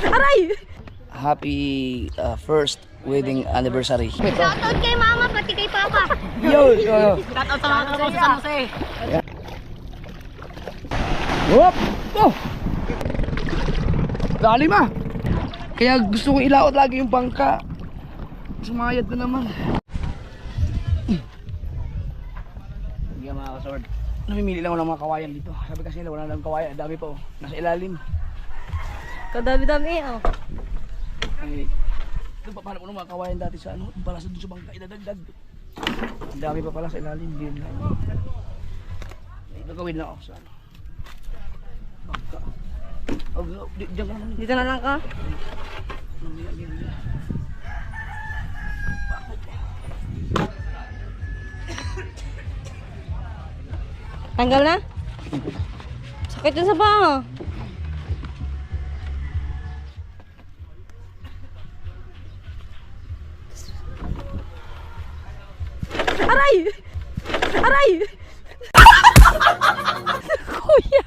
Aray! Happy first wedding anniversary. Shoutout kay mama, pati kay papa. Yo! Yo! Shoutout sa mga kasama sa San Jose. Whoop! Oh! Dali ma! Kaya gusto kong ilaot lagi yung bangka. Sumayad na naman. Hindi mga kasord. Namimili lang ako ng mga kawayan dito. Sabi kasi nila wala lang kawayan. Dami pa oh. Nasa ilalim. Kadami-dami oh. Ay, doon pa paano ko ng mga kawayan dati sa ano. Para sa dun sa bangka idadagdag. Ang dami pa pala sa ilalim. Hindi na. Gagawin lang ako sa ano. Bangka. Oh, diyan ka naman. Dito na lang ka. Tanggal na? Sakit yun sa paa. Aray! Aray! Kuya!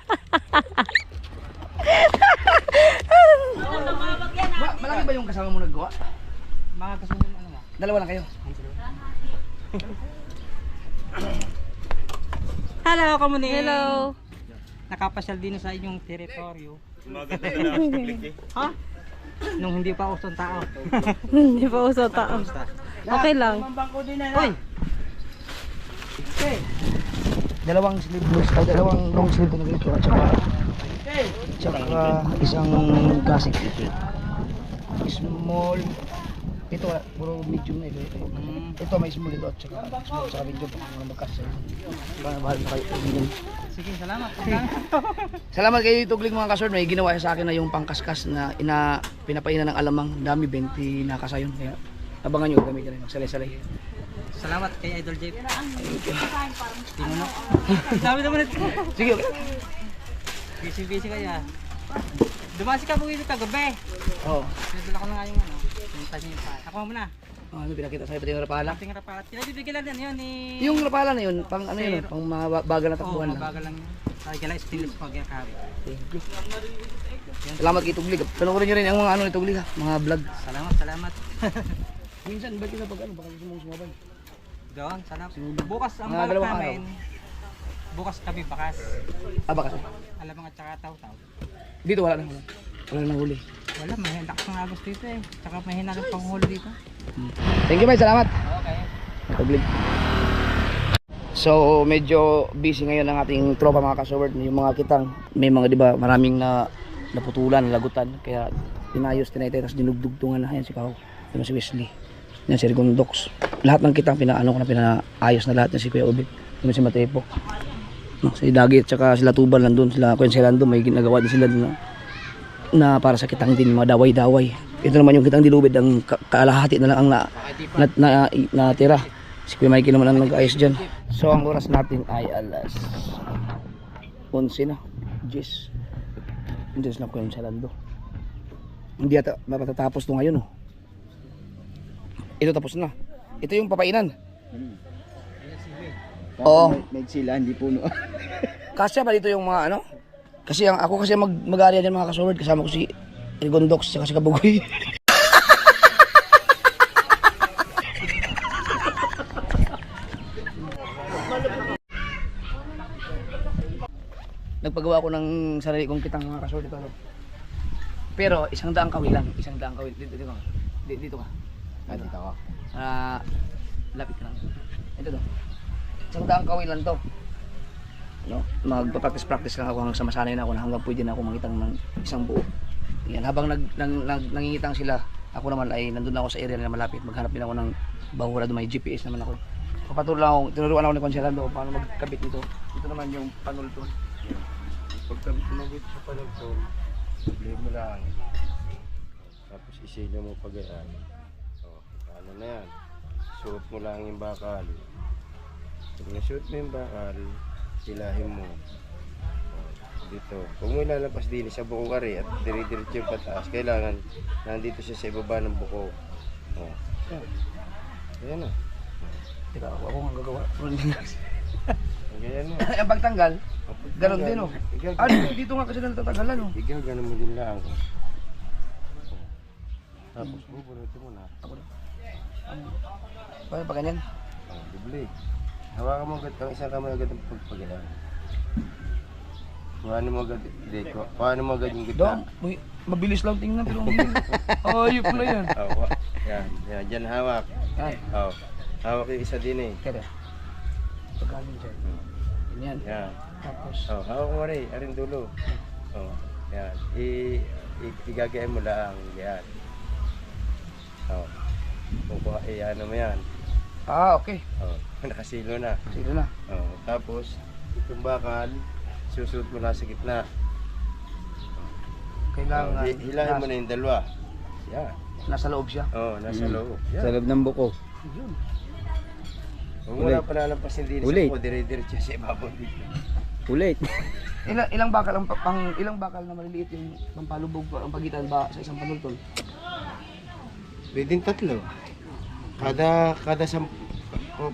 Malaki ba yung kasama mo naggawa? Mga kasunod ano mo? Dalawa lang kayo? Hello, kamuning. Hello! Nakapasyal din sa inyong teritoryo. Ha? Nung hindi pa usong tao. Hindi pa uso tao. Okay lang. Hoy! Dalawang sleeveless, dalawang long sleeve na ganito at saka isang classic. Small. Ito puro medium na ito. Ito may small ito at saka small sa medium pa mga magkasya. Para bahal na kayo medium. Sige, salamat. Salamat kayo Tuglig mga kasord. May ginawa sa akin na yung pangkaskas na pinapainan ng alamang. Dami 20 na kasayon. Kaya abangan nyo gamitin rin. Magsalay-salay. Salamat kay Idol Jeff. Tinuno. Dami naman ito. Sige, okay. Busy kaya. Dumasi ka po ito kagabi. Oo. Nadala ko na nga yung ano. Pintas niyo pa. Ako muna. Ano pinakita sa'yo pati yung rapala? Ating rapat. Pinabibigyan lang din yun ni... Yung rapala na yun, pang ano yun, pang mabagal na Oo, takbuhan lang. mabagal lang yun. Ay, kailangan stainless pag yakari. Salamat kay Tuglig. Panoorin nyo rin ang mga ano ni Tuglig ha, mga vlog. Salamat. Minsan, ba't ka pag ano, baka gusto mong sumabay? Doon, sana. Bukas ang Mga balak dalawang namin. Bukas kami bakas. Ah, baka Alam mga tsaka taw-taw. dito wala na. Wala na huli. Wala, mahina ka ng agos dito eh. Tsaka mahina ng panghuli dito. Thank you, bye. Salamat. Okay. Tuglig. So, medyo busy ngayon ang ating tropa mga kasoward. Yung mga kitang, may mga di ba maraming naputulan, lagutan. Kaya inayos, tinaytay, tapos dinugdugtungan na. Ayan si Kao. Ayan si Wesley. Ayan si Rigondox. Lahat ng kitang pinaano ko na pinaayos na lahat. Yan si Kuya Obit. Ayan si Matepo. Si Dagi at saka sila Tubal nandun. Sila Kuenselando, may ginagawa din sila na para sa kitang din, mga daway-daway. Ito naman yung kitang dilubid, ang kalahati na lang ang natira. Si Kuya Mikey naman ang nag-ayos dyan. So ang oras natin ay alas 11 na. 10 na Kuenselando. Hindi ata mapatatapos to ngayon oh. Ito tapos na. Ito yung papainan. Oo. Nagsila, hindi puno. Kasya ba dito yung mga ano? Kasi ako kasi mag-area dyan mga kasolid. Kasama ko si Rigondox at si Kabugoy. Nagpagawa ko ng sarili kong kitang mga kasolid dito. Pero 100 kawilan. 100 kawilan. Dito ka. Dito ako. Lapit ka lang. Ito to. 100 kawilan to. No? Magpa-practice lang ako hanggang sa masanay na ako na hanggang pwede na ako mangitang ng isang buo. Yan, habang nangingitang sila, ako naman ay nandun na ako sa area na malapit. Maghanap din ako ng bahura doon, may GPS naman ako. Papatuloy lang ako, tinuruan ako ni Conselando paano magkabit ito. Ito naman yung panul to. Pagkabit mo sa panul to, sabihin mo lang. Tapos isilyo mo pagayaan. O, ano na yan. Suot mo lang yung bakal. Pag nasuot mo yung bakal, silahin mo. Dito. Huwag mo ilalabas din sa buko kari at dire-diretso yung pataas. Kailangan nandito siya sa ibaba ng buko. O. Ayan na. Teka, ako nga gagawa. Ganyan na. Ang pagtanggal, ganun din oh. Dito nga kasi na natatanggalan oh. Ikaw, ganun mo din lang. Tapos bubunutin mo na. Paano pa ganyan? Doble. Hawakan mo agad ang isang kamay agad ang pagpagyan. Kuhanin mo agad, kuhanin mo agad yung Dong, gitna. uy, mabilis lang tingnan pero ayop na yan. Yan, dyan hawak. Yan, Hawak yung isa din eh. kaya. Pagkalim siya. Ganyan. Yan. Tapos, Hawak mo rin, aring dulo. Yan. Igagayin mo lang. Yan. Kukuha, ano mo yan. okay. Nakasilo na. Sige na. Tapos, itong bakal, susuot mo na sa gitna. Kailangan Hilahin mo na yung dalawa. Yan. nasa loob siya. Nasa loob. Yan. Sa loob ng buko. Huwag mo na palalampasin din sa Ulit. buko, dire-diretso sa ibabaw dito. Ulit. Ilang bakal ang ilang bakal na maliliit yung pampalubog ang pagitan ba sa isang panultol? Pwedeng 3. Kada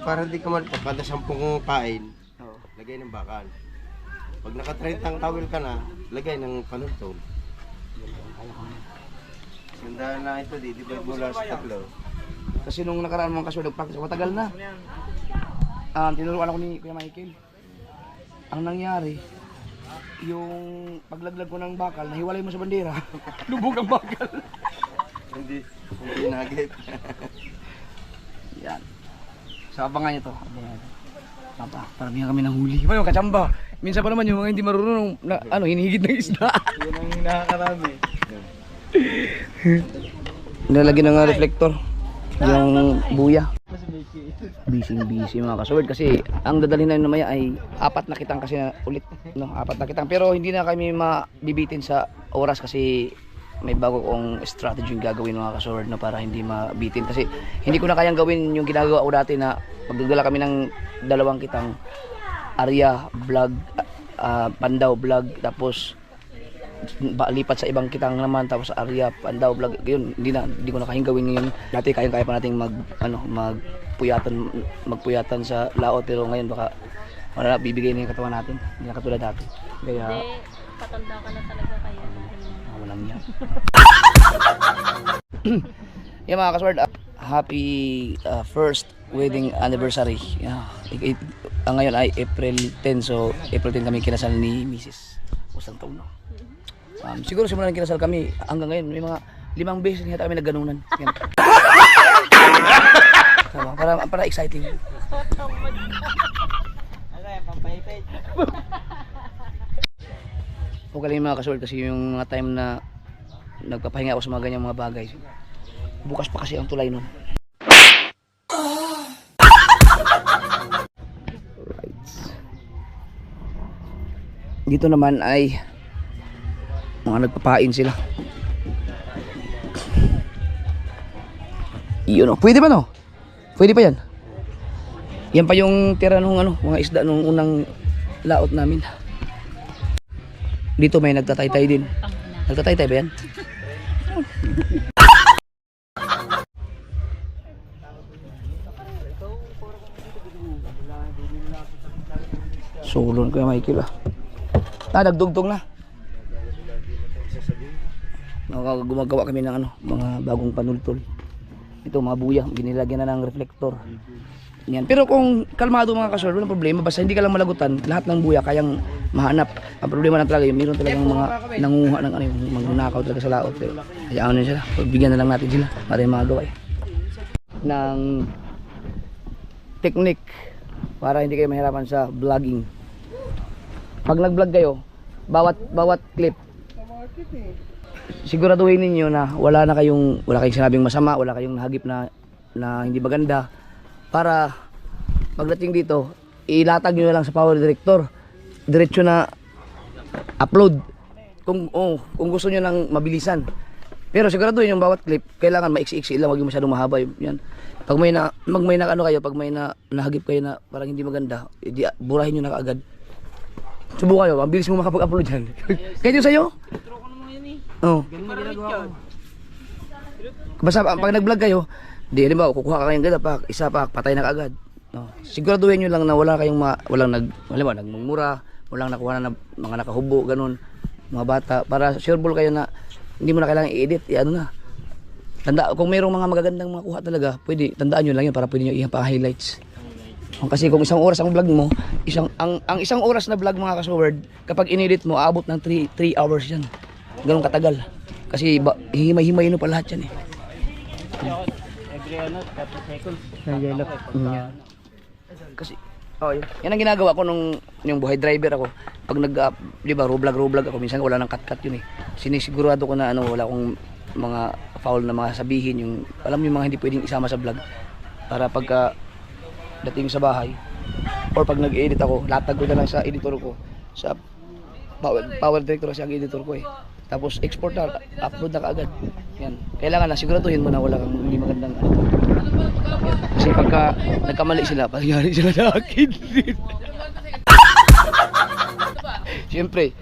para di ka malito, kada 10 pain, lagay ng bakal. Pag naka-30 ang towel ka na, lagay ng panultol. Sundahan na ito, di-divide mo lang sa 3. Kasi nung nakaraan mga kasword, nag-practice ako, matagal na. Tinuruan ako ni Kuya Michael. Ang nangyari, yung paglaglag ko ng bakal, nahiwalay mo sa bandera. Lubog ang bakal. Hindi nagit. Yan. Sa abangan nyo to. Paramihan kami ng huli. Iba yung kachamba. Minsan pa naman yung mga hindi marunong na, hinihigit ng isda. Yun ang hinakarami. Nilalagyan ng reflector. Yung buya. Busy mga kasword kasi ang dadalhin namin mamaya ay 4 na kitang kasi ulit, no, 4 na kitang, pero hindi na kami mabibitin sa oras kasi may bago kong strategy yung gagawin mga kasword, no, para hindi mabitin kasi hindi ko na kayang gawin yung ginagawa ko dati na magdadala kami ng 2 kitang area vlog, Pandaw vlog, tapos lipat sa ibang kitang naman, tapos sa area Pandaw vlog. Yun, hindi ko na kayang gawin ngayon. Dati kaya pa nating magpuyatan sa laot, pero ngayon baka wala na, bibigay na yung katawan natin, hindi na katulad dati. Kaya Patanda ka na talaga kaya na. walang yan. Yan mga kasword, happy first wedding anniversary. Ngayon ay April 10, so April 10 kami kinasal ni Mrs. Usang taon, no? Siguro simula ng kinasal kami hanggang ngayon may mga 5 beses na kami nagganunan. Para exciting. Huwag lang yung mga kasword kasi yung mga time na nagpapahinga ako sa mga ganyang mga bagay. Bukas pa kasi ang tulay nun. Right. Dito naman ay mga nagpapain sila. Yun, pwede ba no? Pwede pa yan. Yan pa yung tira nung mga isda nung unang laot namin. Dito may nagtataytay din. Nagtataytay ba yan? Sulon ko yung Michael nagdugtong na. Gumagawa kami ng mga bagong panultol. Ito mga buya, ginilagyan na ng reflector. Yan. Pero kung kalmado mga kasword, walang problema. Basta hindi ka lang malagutan, lahat ng buya kayang mahanap. Ang problema lang talaga, yung meron talagang mga nanguha ng yung magnanakaw talaga sa laot. Pero hayaan nyo sila, pagbigyan na lang natin sila para yung magawa ng technique para hindi kayo mahirapan sa vlogging. Pag nag-vlog kayo, bawat clip, siguraduhin ninyo na wala kayong sinabing masama, wala kayong nahagip na hindi maganda, para pagdating dito ilatag nyo na lang sa power director, diretso na upload kung gusto nyo nang mabilisan. Pero siguraduhin yung bawat clip kailangan maiksi-iksi lang, wag yung masyadong mahaba yan. Pag may nahagip kayo na parang hindi maganda, burahin nyo na kaagad. Subukan kayo, ang bilis mo makapag-upload dyan. Kaya yun sa'yo? Ganun na ginagawa ko. Basta pag nag-vlog kayo, halimbawa kukuha ka kayong gada, isa pa, patay na kaagad. Siguraduhin nyo lang na wala kayong halimbawa nagmumura, walang nakuha na mga nakahubo, ganun, mga bata, para sure ball kayo na hindi mo na kailangan i-edit, kung mayroong mga magagandang mga kuha talaga, pwede, tandaan nyo lang yun para pwede nyo i-highlights. Kasi kung isang oras ang vlog mo, ang isang oras na vlog mga ka-sword, kapag inedit mo, aabot ng 3 hours yan. Ganun katagal. Kasi hihimay-himay mo pa lahat yan eh. Kasi, yan ang ginagawa ko nung yung buhay driver ako. Pag di ba, roblog ako, minsan wala nang cut yun eh. Sinisigurado ko na wala akong mga foul na mga sabihin, yung, alam yung mga hindi pwedeng isama sa vlog. Para pagka dating sa bahay, or pag nag-edit ako, latag ko na lang sa editor ko, sa power director kasi ang editor ko eh. Tapos export na, upload na kaagad. Yan. Kailangan na siguraduhin mo na wala kang hindi magandang yan. Kasi pagka nagkamali sila, pagyari sila sa akin. Siyempre,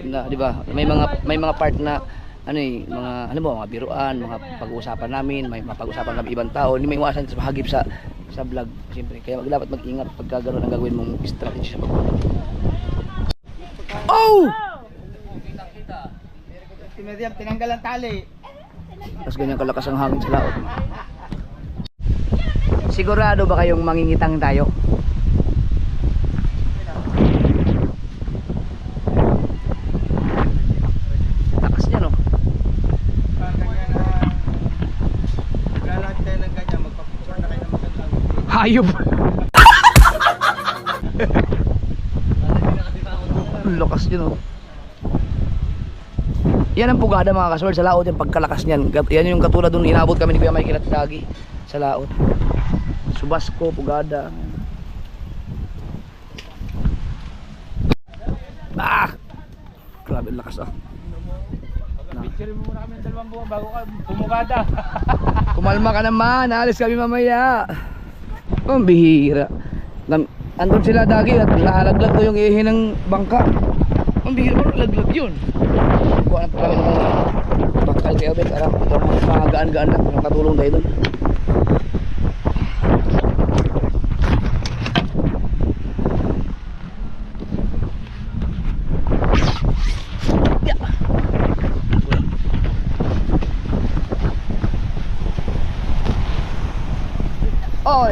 na, di ba? May mga part na mga biruan, mga pag-uusapan namin, may mapag-uusapan kami ibang tao, hindi may iwasan sa mahagip sa vlog. Siyempre, kaya dapat mag-ingat pagka gano'n ang gagawin mong strategy sa pag-vlog. Oh! Tinanggal ang tali. Tapos ganyan kalakas ang hangin sa laot. Sigurado ba kayong mangingitang tayo? Lakas niya, no? Galat tayo ng ganyan, magpapicture na kayo ng magandang. Hayop! Lakas niya, no? Yan ang pugada mga kasword sa laot, yung pagkalakas niyan. Yan yung katulad dun inabot kami ni Kuya Mike at Dagi sa laot. Subasko, pugada. Grabe lakas Picture mo muna kami ng 2 buwan bago ka pumugada. Kumalma ka naman, alis kami mamaya. Ang bihira. Andun sila Dagi at nahalaglag ko yung ihi ng bangka. Ang bihira, parang laglag yun. Kuha na po kami ng mga bakal kaya bet. Ito mga gaan-gaan lang, makatulong tayo dun. Oh,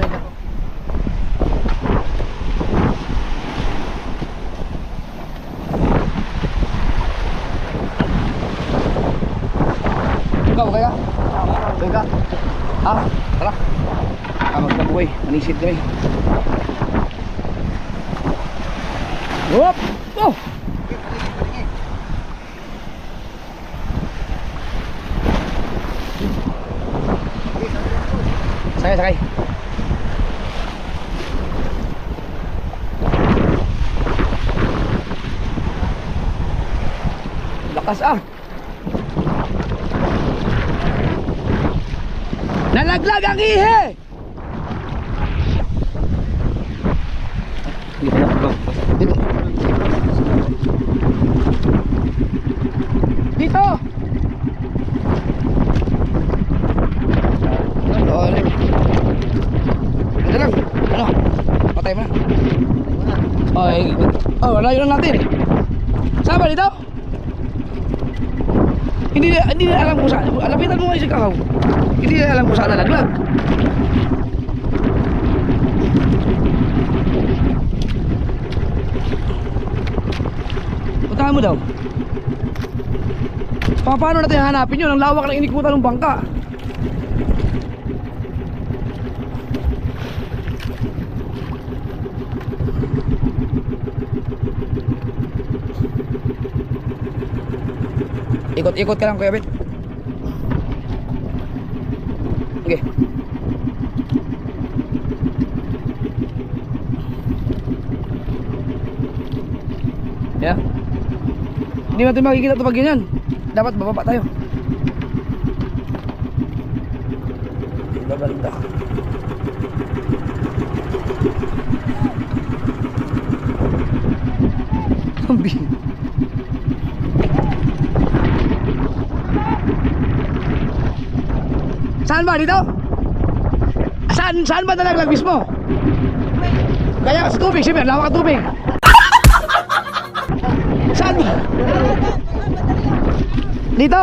ikaw kaya? Teka. Tara. Magkabuhay. Manisid kami. Whoop! Oh! Sakay. Lakas nalaglag ang ihi! Dito! Ito lang. Patay mo na. Wala yun natin. Saan ba dito? Hindi na alam kung saan. Lapitan mo nga si Kakaw. Hindi na alam kung saan nalaglag. Puntahan mo daw. Paano natin hanapin yun? Ang lawak ng inikutan ng bangka. Ikot-ikot ka lang Kuya Bet. Okay. Yeah. Hindi natin makikita ito pag ganyan. Dapat bababa tayo. Babanda. Zombie. Saan ba dito? Saan ba nalaglag mismo? Kaya sa tubig, siyempre, lawak ang tubig. Saan? Dito?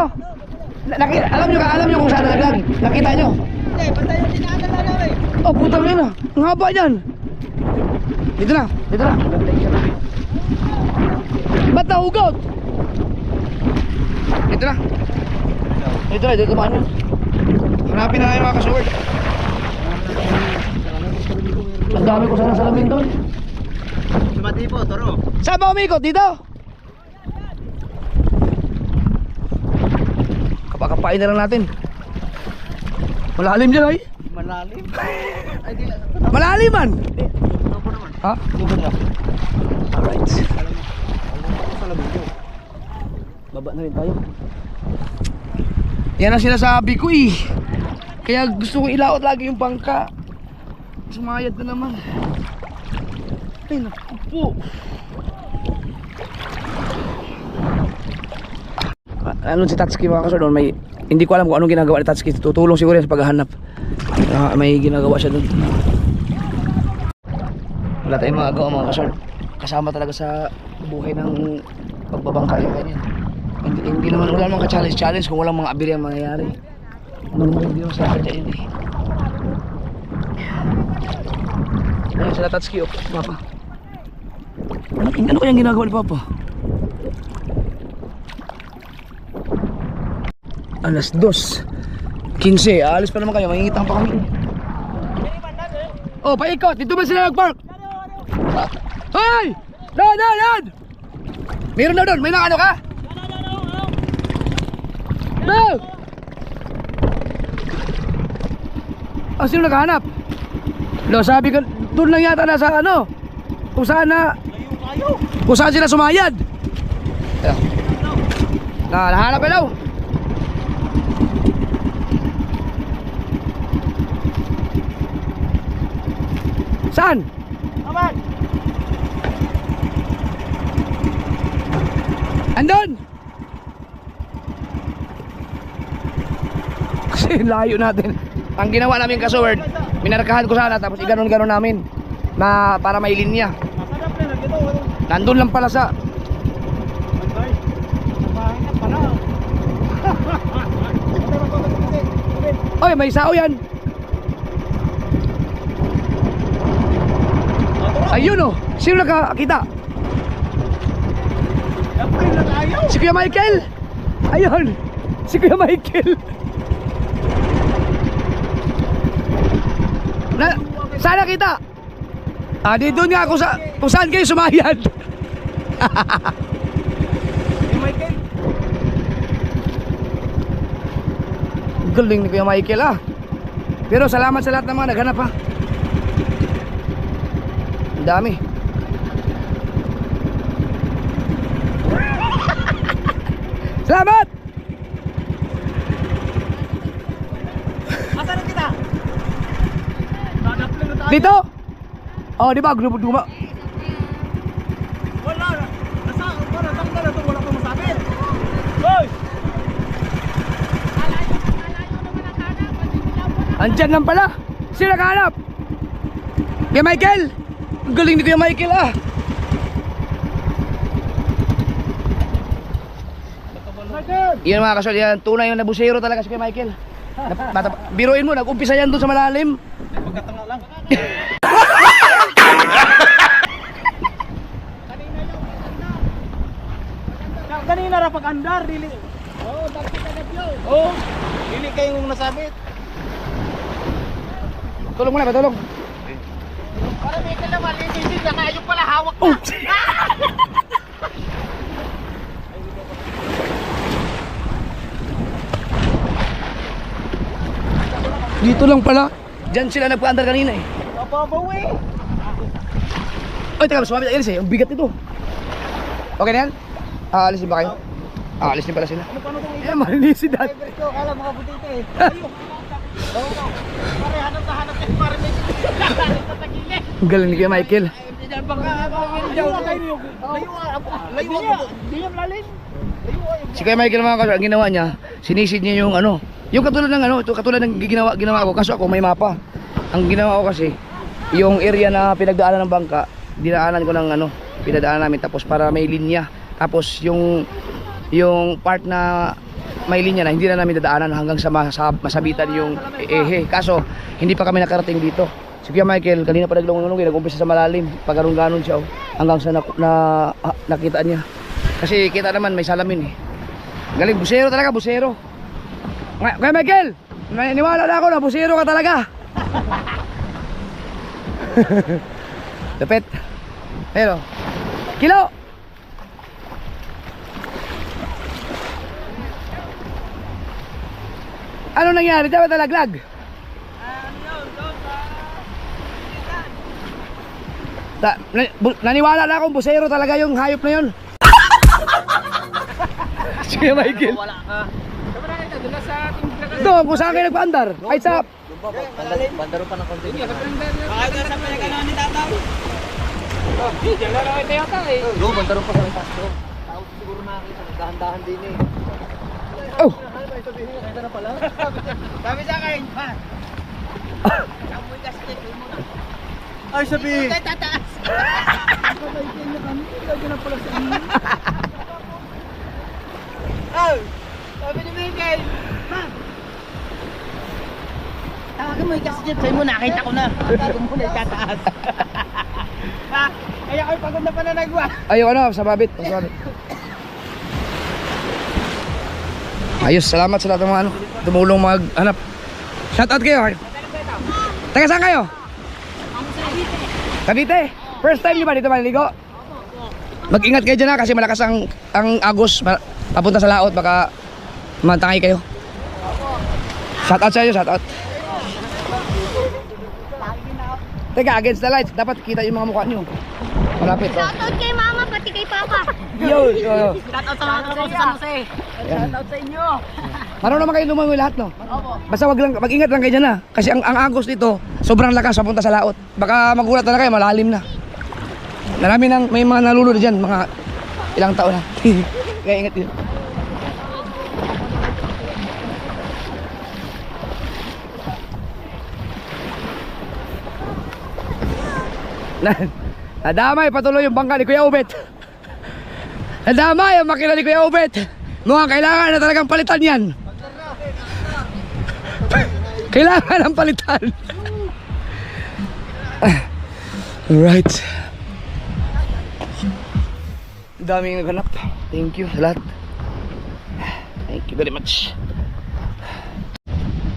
Alam nyo kung saan nalaglag? Nakita nyo? Hindi, basta yung dinaanan na namin. Oh, putang ina. Ang haba niyan. Dito na. Ba't nahugot? Dito na. Dito ba ano? Hanapin na nga yung mga kasaward. Ang dami ko sana salamin doon. Sumati po, toro. Saan ba umikot? Dito? Kapakapain na lang natin. Malalim dyan ay. Malalim. Malalim man. Ha? Alright. Baba na rin tayo. Yan ang sinasabi ko eh. Kaya gusto ko ilaot lagi yung bangka. Sumayad na naman. Ay naku po. Ano si Tatsuki mga kasor doon, may hindi ko alam kung anong ginagawa ni Tatsuki. Tutulong siguro yan sa paghahanap. May ginagawa siya doon. Wala tayong magagawa mga kasor. Kasama talaga sa buhay ng pagbabangka yung ganyan. Hindi naman wala namang ka-challenge kung walang mga abiri ang mangyayari. Hindi naman sa kanya yun eh. Ayan sila Tatsuki oh, Papa. Ano kayang ginagawa ni Papa? Alas 2:15, aalis pa naman kayo, mangingitang pa kami. Oh, paikot, dito ba sila nag-park? Hoy! Lad! Meron na doon, may nakano ka? No! Oh, sino naghahanap? No, sabi ko, doon lang yata nasa ano? Kung saan sila sumayad. Ayan. Nahanap ka daw. Saan? Aman! Andun! Kasi layo natin. Ang ginawa namin kasoward, minarkahan ko sana tapos iganon-ganon namin na para may linya. Nandun lang pala sa Oy, may sao yan. Ayun oh, sino nakakita? Si Kuya Michael. Ayun, si Kuya Michael. Saan nakita? Dito nga kung saan kayo sumayad. Galing ni Kuya Michael ah. Pero salamat sa lahat ng mga naghanap ha. Ang dami. Salamat! Asan kita? Dito? Oh, di ba? Grupo duma. Wala. Wala tanggal na ito. Wala pang masabit. Hoy! Andyan lang pala. Sino nakahanap? Kuya Michael. Ang galing ni Kuya Michael ah. Yan mga kasol, yan tunay yung nabusero talaga si Kuya Michael. Biruin mo, nag-umpisa yan doon sa malalim. Pagkatanga lang. Kanina ra pag-andar, dili. Oo, dati ka nagyo. Oo, dili kayong nasabit. Tulong mo na, patulong. Para may kalaman, hindi na kayo pala hawak na. Dito lang pala. Diyan sila nagpa-andar kanina eh. Papabawi. Oy, teka, sumabit alis eh. Ang bigat nito. Okay na yan? Aalisin ba kayo? Aalisin pala sila. Eh, malinis si Dad. Ito, kala mga butite eh. Oo. Pare, hanap na hanap eh. Pare, may tatagilin. Ang galing ni Kuya Michael. Si Kuya Michael mga kasal, ang ginawa niya, sinisid niya yung ano, yung katulad ng ano, ito katulad ng ginawa ko, kaso ako may mapa. Ang ginawa ko kasi, yung area na pinagdaanan ng bangka, dinaanan ko ng ano, pinadaanan namin tapos para may linya. Tapos yung part na may linya na hindi na namin dadaanan hanggang sa masabitan yung ehe. Kaso hindi pa kami nakarating dito. Si Kuya Michael kanina pa naglungon-lungon, nag-umpisa sa malalim, paggarong-ganon siya hanggang sa nakita niya. Kasi kita naman may salamin eh. Galing, busero talaga, busero. Kuya Michael, niwala na ako na busero ka talaga. Dapit. Pero kilo. Ano nangyari? Dapat talaglag? Naniwala na akong busero talaga yung hayop na yun. Sige Michael. Wala ka. Sabi na kita, doon sa ating Ito, kung saan kayo nagpaandar? Ay sa... bandaro pa ng konti. Bakit ka sa pinagano ni Tataw? Diyan lang ako yata eh. Doon, bandaro pa sa ng pasto. Tao siguro nakakita, dahan-dahan din eh. Oh! Sabi sa akin, ha? Kamoy ka step mo na. Ay, sabi! Tayo tataas! Oh! Sabi ni Miguel, ma'am! Tawagan mo yung kasjit, sa'yo mo nakita ko na. Tawagan mo na yung tataas. Ha? Kaya ko'y pagod na pananagwa. Ayaw ano, sa babit. Sa babit. Ayos, salamat sa lahat ng mga tumulong maghanap. Shoutout kayo. Taga saan kayo? Cavite. First time niyo ba dito maliligo? Mag-ingat kayo dyan kasi malakas ang agos papunta sa laot, baka matangay kayo. Shoutout sa inyo, shoutout. Teka, against the lights, dapat kita yung mga mukha nyo. Malapit. Shoutout kay mama, pati kay papa. Yo. Shoutout sa mga tropa sa San Jose. Shoutout sa inyo. Marunong naman kayo lumangoy lahat, no? Basta mag-ingat lang kayo dyan, ha? Kasi ang agos dito, sobrang lakas papunta sa laot. Baka magulat na kayo, malalim na. Marami nang, may mga nalulod dyan, mga ilang taon na. Kaya ingat yun. Nadamay, patuloy yung bangka ni Kuya Ubet. Nadamay ang makina ni Kuya Ubet. Mukhang kailangan na talagang palitan yan. Kailangan ng palitan. Alright. Daming naghanap. Thank you sa lahat. Thank you very much.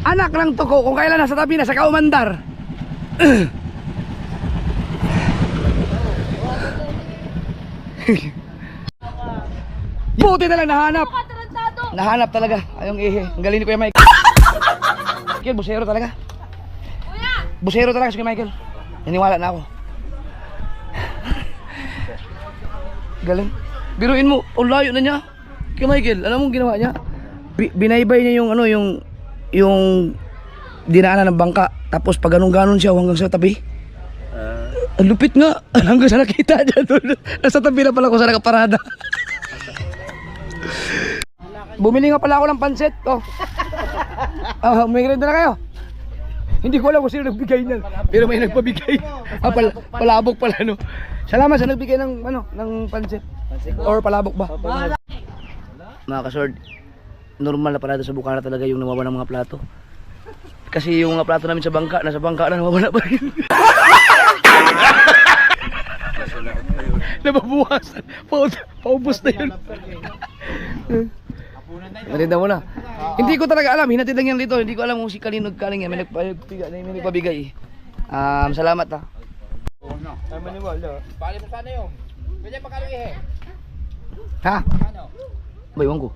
Anak lang to ko kung kailan nasa tabi na sa kaumandar. Buti na lang nahanap. Nahanap talaga. Ayong ihe. Ang galing ni Kuya Michael. Michael, busero talaga. Busero talaga si Kuya Michael. Naniwala na ako. Galing. Biruin mo, ang layo na niya. Kuya Michael, alam mo ginawa niya? Binaybay niya yung ano, yung dinaanan ng bangka. Tapos pag ganun-ganon siya hanggang sa tabi. Ang lupit nga. Hanggang sa nakita niya doon. Nasa tabi na pala ko sa nakaparada. Bumili nga pala ako ng pansit. Oh. May grade na kayo. Hindi ko alam kung sino nagbigay niyan. Pero may nagpabigay. Palabok pala, no. Salamat sa nagbigay ng ng pansit. Or palabok ba? Mga kasord, normal na parada sa Bukana talaga yung nawawa ng mga plato. Kasi yung mga plato namin sa bangka, nasa bangka na nawawala pa rin. Nababuhasan. Paubos na yun. Marinda mo na. Hindi ko talaga alam, hinatid lang yan dito. Hindi ko alam kung si Kalinog kaling yan. May nagpabigay. Salamat ha. Ay, maniwala. Bali mo sana yun. Pwede pa kami eh. Ha? Ba, iwan ko.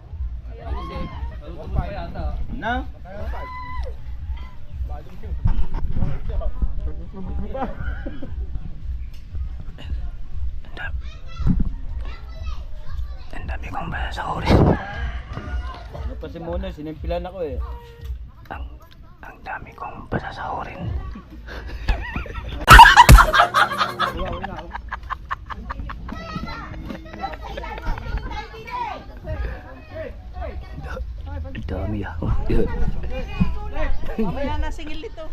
Na? Ang dami kong basasahurin. Ano pa si Mona, sinimpilan ako eh. Ang dami kong basasahurin. Dami ah. Mamaya na singil ito.